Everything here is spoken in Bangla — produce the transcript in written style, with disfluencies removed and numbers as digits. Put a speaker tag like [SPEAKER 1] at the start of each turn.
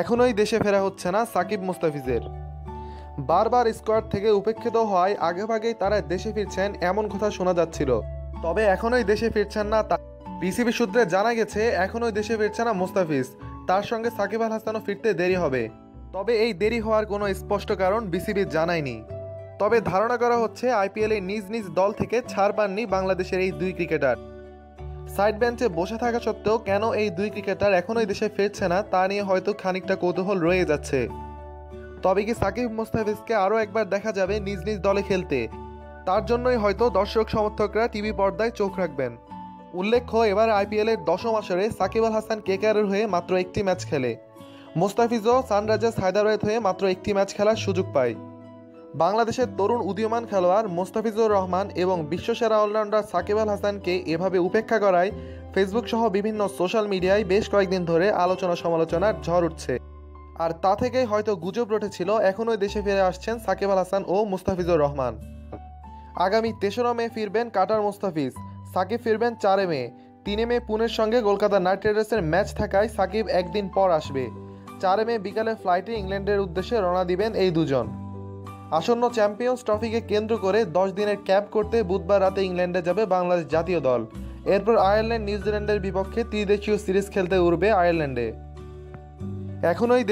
[SPEAKER 1] এখনোই দেশে ফেরা হচ্ছে না সাকিব মুস্তাফিজের। বারবার স্কোয়াড থেকে উপেক্ষিত হওয়ায় আগেভাগেই তারা দেশে ফিরছেন এমন কথা শোনা যাচ্ছিল। তবে এখনোই দেশে ফিরছেন না বিসিবি সূত্রে জানা গেছে এখনোই দেশে ফিরছে না মুস্তাফিজ। তার সঙ্গে সাকিব আল হাসানও ফিরতে দেরি হবে। তবে এই দেরি হওয়ার কোনো স্পষ্ট কারণ বিসিবি জানায়নি। তবে ধারণা করা হচ্ছে আইপিএলে নিজ নিজ দল থেকে ছাড় পাননি বাংলাদেশের এই দুই ক্রিকেটার। সাইড বেঞ্চে বসে থাকা সত্ত্বেও কেন এই দুই ক্রিকেটার এখনোই দেশে ফিরছে না তা নিয়ে হয়তো খানিকটা কৌতূহল রয়ে যাচ্ছে। তবে কি সাকিব মুস্তাফিজকে আরও একবার দেখা যাবে নিজ নিজ দলে খেলতে? তার জন্যই হয়তো দর্শক সমর্থকরা টিভি পর্দায় চোখ রাখবেন। উল্লেখ্য, এবার আইপিএলের 10ম আসরে সাকিব আল হাসান কেকেআরের হয়ে মাত্র একটি ম্যাচ খেলে। মুস্তাফিজও সানরাইজার্স হায়দ্রাবাদ হয়ে মাত্র একটি ম্যাচ খেলার সুযোগ পায়। বাংলাদেশের তরুণ উদীয়মান খেলোয়াড় মোস্তাফিজুর রহমান এবং বিশ্বসেরা অলরাউন্ডার সাকিব আল হাসানকে এভাবে উপেক্ষা করায় ফেসবুক সহ বিভিন্ন সোশ্যাল মিডিয়ায় বেশ কয়েকদিন ধরে আলোচনা সমালোচনার ঝড় উঠছে। আর তা থেকেই হয়তো গুজব রটেছিল এখনই দেশে ফিরে আসছেন সাকিব আল হাসান ও মুস্তাফিজুর রহমান। আগামী 3রা মে ফিরবেন কাটার মুস্তাফিজ, সাকিব ফিরবেন 4 মে। 3 মে পুনের সঙ্গে কলকাতা নাইট রাইডার্সের ম্যাচ থাকায় সাকিব একদিন পর আসবে। 4 মে বিকালে ফ্লাইটে ইংল্যান্ডের উদ্দেশ্যে রওনা দিবেন এই দুজন। আসন্ন চ্যাম্পিয়ন্স ট্রফিকে কেন্দ্র করে 10 দিনের ক্যাম্প করতে বুধবার রাতে ইংল্যান্ডে যাবে বাংলাদেশ জাতীয় দল। এরপর আয়ারল্যান্ড নিউজিল্যান্ডের বিপক্ষে ত্রিদেশীয় সিরিজ খেলতে উঠবে আয়ারল্যান্ডে। এখনই